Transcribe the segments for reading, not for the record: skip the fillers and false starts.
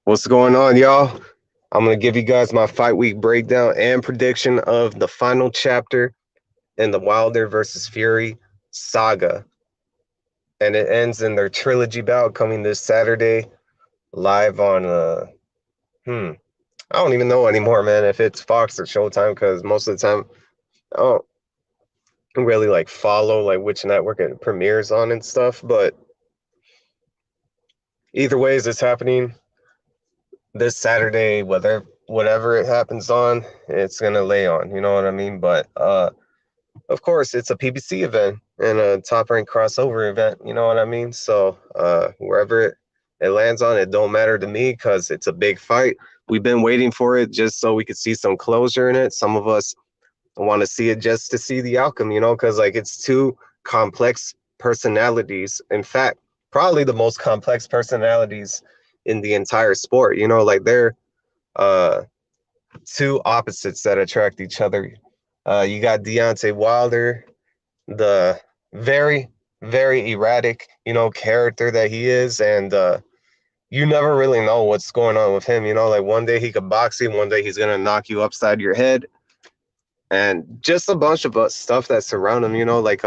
What's going on, y'all? I'm going to give you guys my fight week breakdown and prediction of the final chapter in the Wilder versus Fury saga. And it ends in their trilogy bout coming this Saturday live on, hmm, I don't even know anymore, man, if it's Fox or Showtime, because most of the time I don't really like follow like which network it premieres on and stuff. But either ways, it's happening this Saturday, whatever it happens on, it's gonna lay on. You know what I mean? But of course, it's a PBC event and a top rank crossover event. You know what I mean? So wherever it lands on, it don't matter to me because it's a big fight. We've been waiting for it just so we could see some closure in it. Some of us want to see it just to see the outcome, because like it's two complex personalities. In fact, probably the most complex personalities in the entire sport. Like they're uh, two opposites that attract each other. You got Deontay Wilder, the very, very erratic, character that he is, and you never really know what's going on with him. Like one day he could box you, one day he's gonna knock you upside your head, and just a bunch of stuff that surround him. Like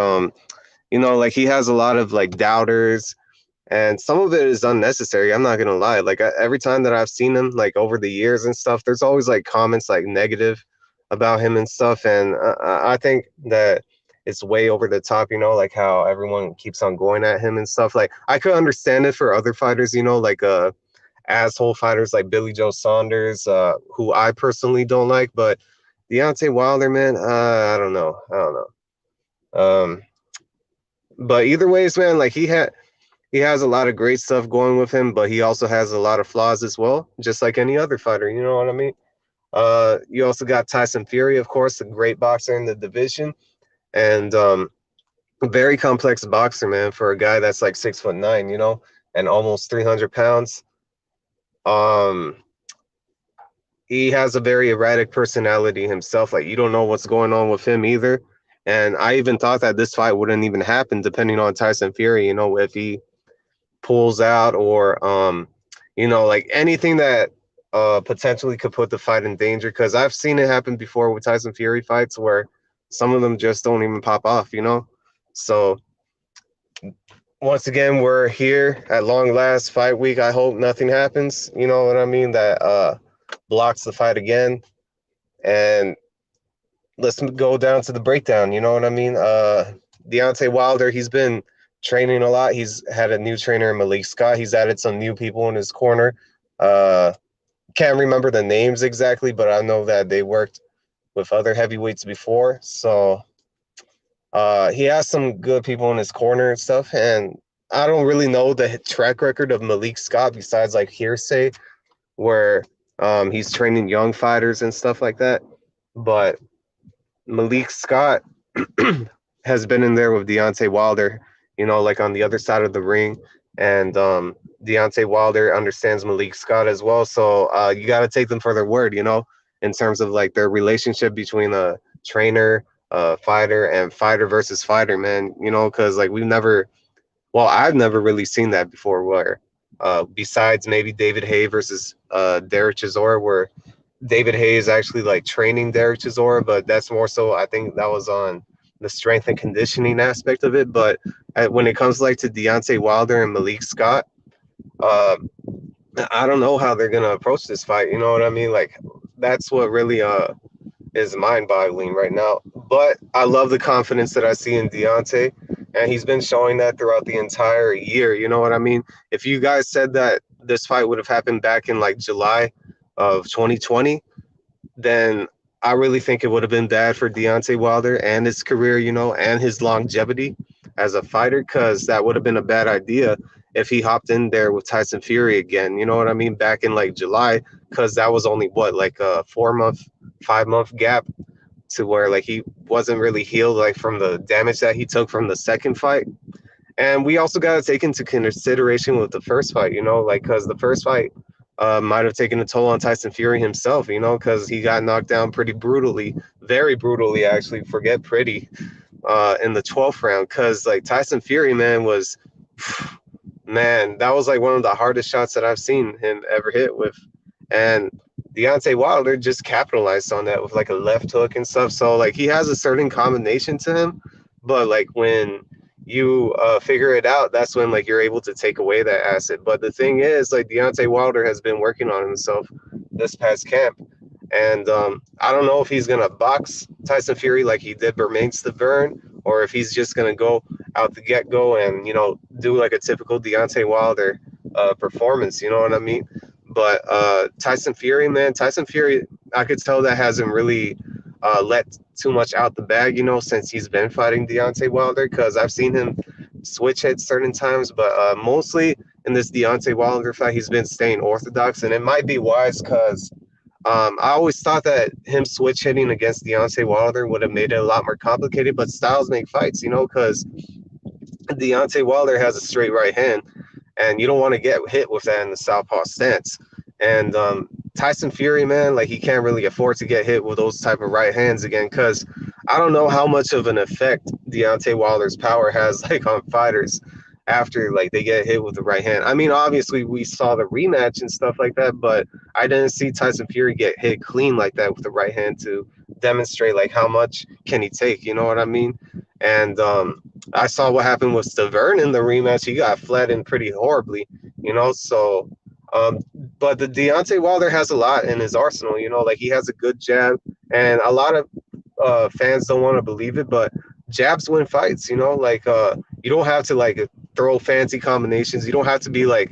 he has a lot of like doubters, and some of it is unnecessary. I'm not gonna lie. Like every time that I've seen him, like over the years and stuff, there's always like comments like negative about him and stuff, and I think that it's way over the top. Like how everyone keeps on going at him and stuff. Like I could understand it for other fighters, like asshole fighters like Billy Joe Saunders, who I personally don't like, but Deontay Wilder, man, I don't know. Um, but either ways, man, like he has a lot of great stuff going with him, but he also has a lot of flaws as well, just like any other fighter. You know what I mean? You also got Tyson Fury, of course, a great boxer in the division, and a very complex boxer, man, for a guy that's like 6'9", and almost 300 pounds. Um, he has a very erratic personality himself. Like you don't know what's going on with him either. And I even thought that this fight wouldn't even happen, depending on Tyson Fury. If he pulls out or like anything that potentially could put the fight in danger, because I've seen it happen before with Tyson Fury fights where some of them just don't even pop off. So once again, we're here at long last fight week. I hope nothing happens, you know what I mean, that blocks the fight again. And let's go down to the breakdown, you know what I mean? Deontay Wilder, he's been training a lot. He's had a new trainer, Malik Scott. He's added some new people in his corner. Uh, can't remember the names exactly, but I know that they worked with other heavyweights before. So he has some good people in his corner and stuff. And I don't really know the track record of Malik Scott besides like hearsay, where he's training young fighters and stuff like that. But Malik Scott has been in there with Deontay Wilder, like on the other side of the ring. And Deontay Wilder understands Malik Scott as well. So you got to take them for their word, in terms of like their relationship between a trainer, fighter, and fighter versus fighter, man, because like I've never really seen that before where besides maybe David Haye versus Derek Chisora, where David Hayes actually like training Derek Chisora, but that's more so I think that was on the strength and conditioning aspect of it. But when it comes like to Deontay Wilder and Malik Scott, uh, I don't know how they're gonna approach this fight. You know what I mean? Like that's what really is mind-boggling right now. But I love the confidence that I see in Deontay, and he's been showing that throughout the entire year. You know what I mean? If you guys said that this fight would have happened back in like July of 2020, then I really think it would have been bad for Deontay Wilder and his career, and his longevity as a fighter, because that would have been a bad idea if he hopped in there with Tyson Fury again. You know what I mean? Back in like July, because that was only what, like a 4 month, 5 month gap to where like he wasn't really healed like from the damage that he took from the second fight. And we also got to take into consideration with the first fight, like because the first fight might have taken a toll on Tyson Fury himself, because he got knocked down pretty brutally, very brutally, actually. Forget pretty, in the 12th round, because like Tyson Fury, man, was Man, that was like one of the hardest shots that I've seen him ever hit with. And Deontay Wilder just capitalized on that with like a left hook and stuff. So like he has a certain combination to him, but like when you figure it out, that's when like you're able to take away that asset. But the thing is, like Deontay Wilder has been working on himself this past camp, and I don't know if he's gonna box Tyson Fury like he did Bermain Stavern, or if he's just gonna go out the get go and do like a typical Deontay Wilder performance. You know what I mean? But Tyson Fury, man, Tyson Fury, I could tell that hasn't really let too much out the bag, since he's been fighting Deontay Wilder. Because I've seen him switch at certain times, but mostly in this Deontay Wilder fight, he's been staying orthodox, and it might be wise because I always thought that him switch hitting against Deontay Wilder would have made it a lot more complicated, but styles make fights, because Deontay Wilder has a straight right hand, and you don't want to get hit with that in the southpaw stance. And Tyson Fury, man, like he can't really afford to get hit with those type of right hands again, because I don't know how much of an effect Deontay Wilder's power has like on fighters after like they get hit with the right hand. I mean, obviously we saw the rematch and stuff like that, but I didn't see Tyson Fury get hit clean like that with the right hand to demonstrate like how much can he take. You know what I mean? And I saw what happened with Stavern in the rematch. He got flattened pretty horribly, So, um, but the Deontay Wilder has a lot in his arsenal. Like he has a good jab, and a lot of fans don't want to believe it, but jabs win fights. Like you don't have to like throw fancy combinations. You don't have to be like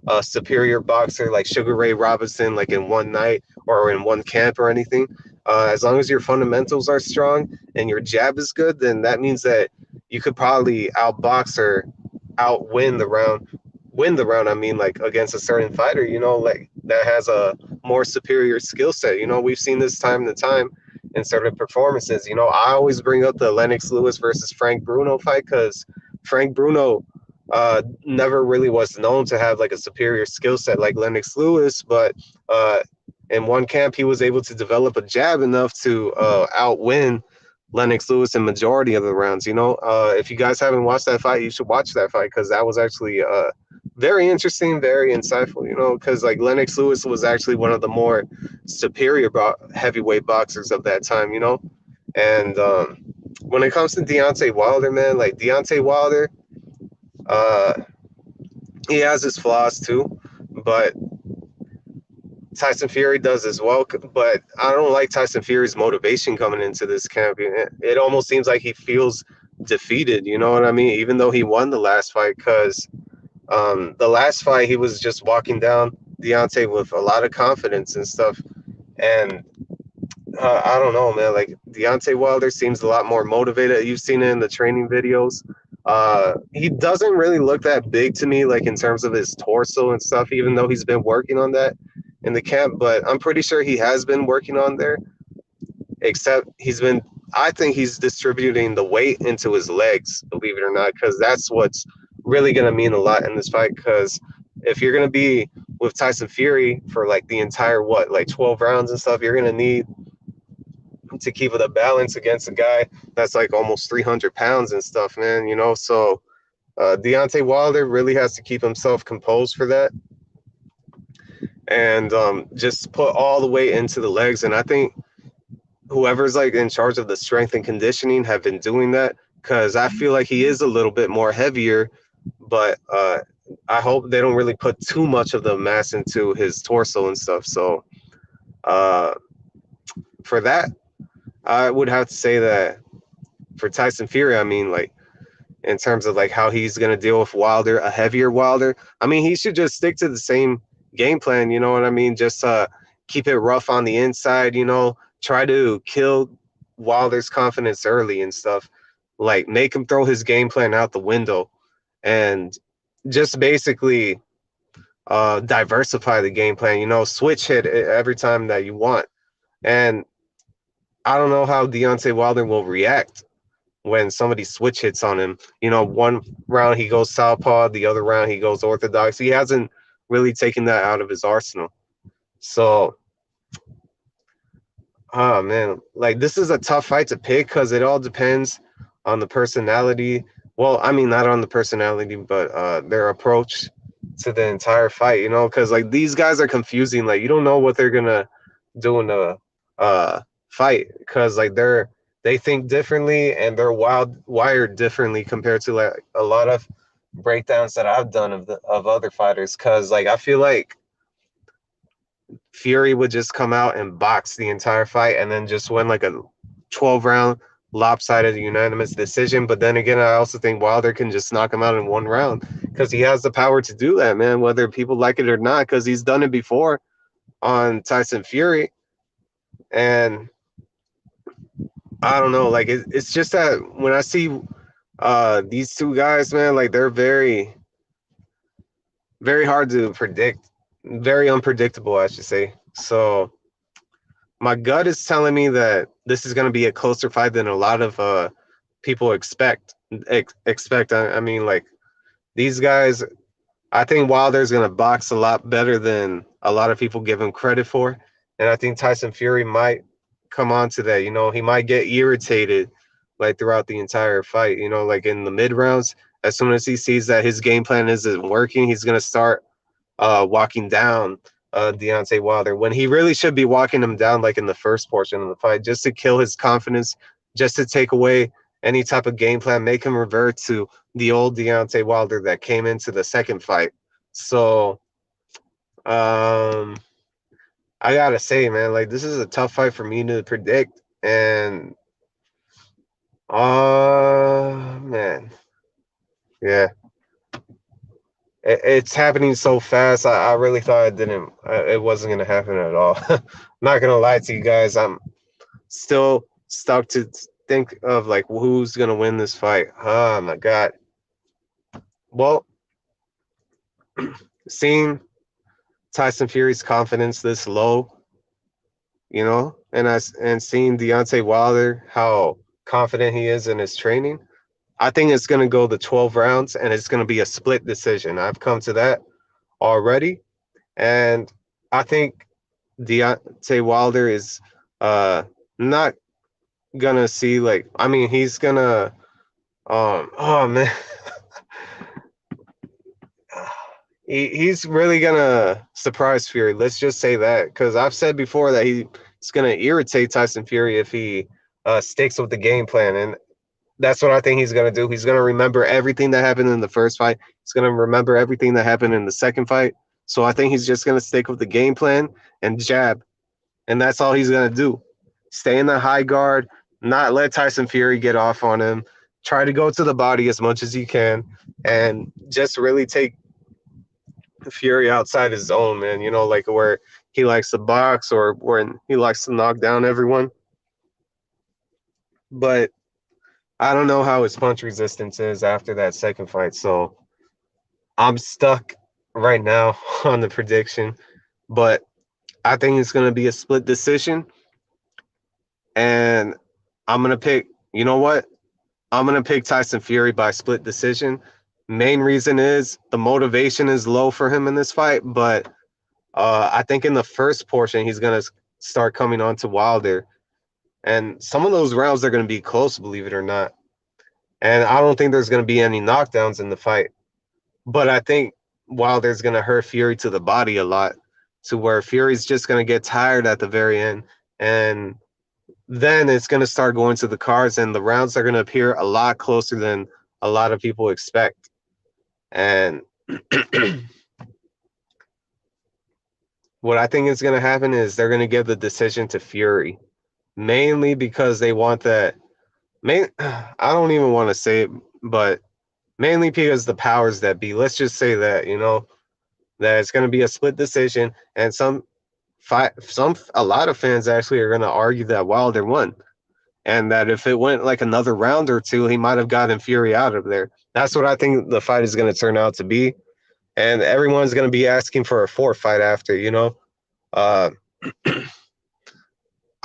a superior boxer like Sugar Ray Robinson, like in one night or in one camp or anything. As long as your fundamentals are strong and your jab is good, then that means that you could probably outbox or outwin the round, win the round. I mean, like against a certain fighter, like that has a more superior skill set. We've seen this time to time in certain performances. I always bring up the Lennox Lewis versus Frank Bruno fight because Frank Bruno never really was known to have like a superior skill set like Lennox Lewis, but in one camp he was able to develop a jab enough to outwin Lennox Lewis in majority of the rounds. If you guys haven't watched that fight, you should watch that fight because that was actually very interesting, very insightful. Because like Lennox Lewis was actually one of the more superior heavyweight boxers of that time. And when it comes to Deontay Wilder, man, like Deontay Wilder, uh, he has his flaws too, but Tyson Fury does as well. But I don't like Tyson Fury's motivation coming into this camp. It almost seems like he feels defeated. You know what I mean? Even though he won the last fight, because the last fight he was just walking down Deontay with a lot of confidence and stuff. And I don't know, man. Like Deontay Wilder seems a lot more motivated. You've seen it in the training videos. He doesn't really look that big to me, like in terms of his torso and stuff, even though he's been working on that in the camp. But I'm pretty sure he has been working on there, except I think he's distributing the weight into his legs, believe it or not, because that's what's really going to mean a lot in this fight. Because if you're going to be with Tyson Fury for like the entire, like 12 rounds and stuff, you're going to need to keep it a balance against a guy that's like almost 300 pounds and stuff, man. So Deontay Wilder really has to keep himself composed for that, and just put all the weight into the legs. And I think whoever's like in charge of the strength and conditioning have been doing that, because I feel like he is a little bit more heavier, but I hope they don't really put too much of the mass into his torso and stuff. So for that, I would have to say that for Tyson Fury, I mean, like in terms of like how he's gonna deal with Wilder, a heavier Wilder, I mean, he should just stick to the same game plan. You know what I mean? Just keep it rough on the inside. Try to kill Wilder's confidence early and stuff. Like make him throw his game plan out the window, and just basically diversify the game plan. Switch hit every time that you want. And I don't know how Deontay Wilder will react when somebody switch hits on him. One round he goes southpaw, the other round he goes orthodox. He hasn't really taken that out of his arsenal. So, oh man, like this is a tough fight to pick because it all depends on the personality Well, I mean, not on the personality, but their approach to the entire fight. You know, because like these guys are confusing. Like you don't know what they're gonna do in the uh, fight because like they think differently and they're wired differently compared to like a lot of breakdowns that I've done of other fighters. Because like I feel like Fury would just come out and box the entire fight and then just win like a 12 round lopsided unanimous decision. But then again, I also think Wilder can just knock him out in one round because he has the power to do that, man, whether people like it or not, because he's done it before on Tyson Fury. And I don't know, like it's just that when I see these two guys, man, like they're very hard to predict, very unpredictable, I should say. So my gut is telling me that this is going to be a closer fight than a lot of people expect. I mean, like these guys, I think Wilder's going to box a lot better than a lot of people give him credit for, and I think Tyson Fury might come on to that. You know, he might get irritated like throughout the entire fight. You know, like in the mid rounds, as soon as he sees that his game plan isn't working, he's going to start walking down Deontay Wilder when he really should be walking him down like in the first portion of the fight, just to kill his confidence, just to take away any type of game plan, make him revert to the old Deontay Wilder that came into the second fight. So um, I gotta say, man, like this is a tough fight for me to predict, and man, yeah, it's happening so fast. I really thought it wasn't gonna happen at all. Not gonna lie to you guys, I'm still stuck to think of like who's gonna win this fight. Oh my god. Well, seeing Tyson Fury's confidence this low, you know, and seeing Deontay Wilder how confident he is in his training, I think it's gonna go the 12 rounds and it's gonna be a split decision. I've come to that already, and I think Deontay Wilder is not gonna see like I mean he's gonna oh man he's really gonna surprise Fury. Let's just say that because I've said before that he's gonna irritate Tyson Fury if he sticks with the game plan, and that's what I think he's gonna do. He's gonna remember everything that happened in the first fight. He's gonna remember everything that happened in the second fight. So I think he's just gonna stick with the game plan and jab, and that's all he's gonna do. Stay in the high guard, not let Tyson Fury get off on him. Try to go to the body as much as you can, and just really take Fury outside his zone, man. You know, like where he likes to box or when he likes to knock down everyone. But I don't know how his punch resistance is after that second fight. So I'm stuck right now on the prediction. But I think it's going to be a split decision. And I'm going to pick, you know what? I'm going to pick Tyson Fury by split decision. Main reason is the motivation is low for him in this fight. But I think in the first portion, he's going to start coming on to Wilder. And some of those rounds are going to be close, believe it or not. And I don't think there's going to be any knockdowns in the fight. But I think Wilder's going to hurt Fury to the body a lot, to where Fury's just going to get tired at the very end. And then it's going to start going to the cards, and the rounds are going to appear a lot closer than a lot of people expect. And what I think is going to happen is they're going to give the decision to Fury, mainly because they want that. I don't even want to say it, but mainly because the powers that be. Let's just say that that it's going to be a split decision, and a lot of fans actually are going to argue that Wilder won, and that if it went like another round or two, he might have gotten Fury out of there. That's what I think the fight is going to turn out to be, and everyone's going to be asking for a fourth fight after. Uh,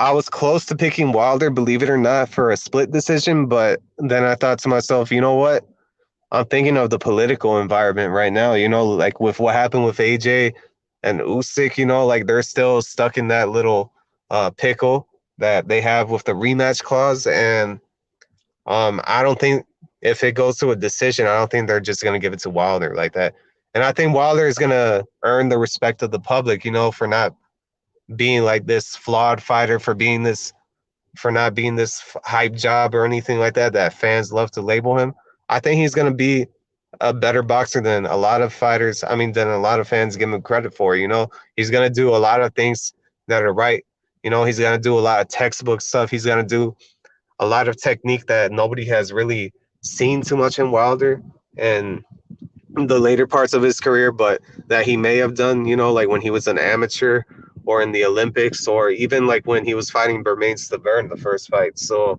I was close to picking Wilder, believe it or not, for a split decision, but then I thought to myself, you know what? I'm thinking of the political environment right now, like with what happened with AJ and Usyk, like they're still stuck in that little pickle that they have with the rematch clause. And I don't think if it goes to a decision, I don't think they're just gonna give it to Wilder like that. And I think Wilder is gonna earn the respect of the public, for not being like this flawed fighter, for not being this hype job or anything like that fans love to label him. I think he's gonna be a better boxer than a lot of fighters. I mean, than a lot of fans give him credit for. He's gonna do a lot of things that are right. He's gonna do a lot of textbook stuff. He's gonna do a lot of technique that nobody has really seen too much in Wilder and the later parts of his career, but that he may have done, like when he was an amateur or in the Olympics, or even like when he was fighting Bermain Stavern the first fight. So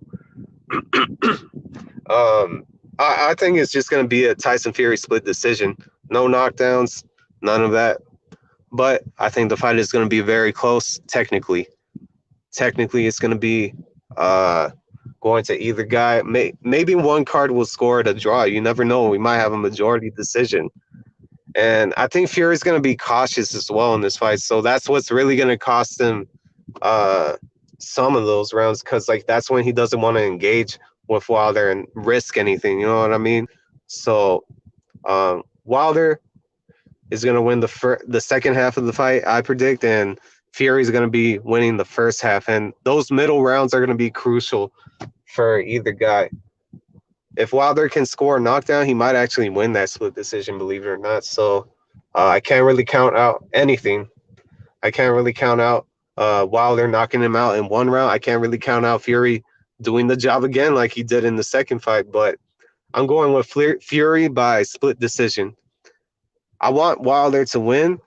I think it's just going to be a Tyson Fury split decision. No knockdowns, none of that. But I think the fight is going to be very close technically. Technically, it's going to be going to either guy. Maybe one card will score at a draw. You never know. We might have a majority decision. And I think Fury's going to be cautious as well in this fight. So that's what's really going to cost him some of those rounds, because like that's when he doesn't want to engage with Wilder and risk anything. You know what I mean? So Wilder is going to win the second half of the fight, I predict, and Fury's going to be winning the first half. And those middle rounds are going to be crucial for either guy. If Wilder can score a knockdown, he might actually win that split decision, believe it or not. So I can't really count out anything. I can't really count out Wilder knocking him out in one round. I can't really count out Fury doing the job again like he did in the second fight. But I'm going with Fury by split decision. I want Wilder to win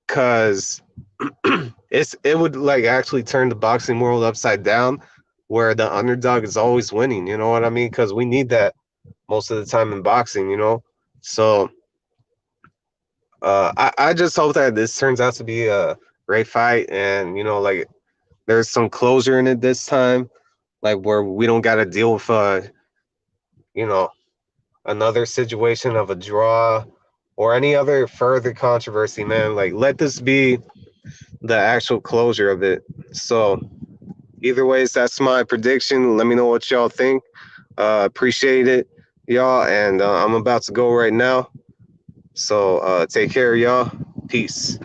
because it would like actually turn the boxing world upside down, where the underdog is always winning. You know what I mean? Because we need that most of the time in boxing. So I just hope that this turns out to be a great fight, and like there's some closure in it this time, like where we don't got to deal with you know another situation of a draw or any other further controversy, man. Like, let this be the actual closure of it. So, either ways, that's my prediction. Let me know what y'all think. Appreciate it, y'all. And I'm about to go right now. So, take care, y'all. Peace.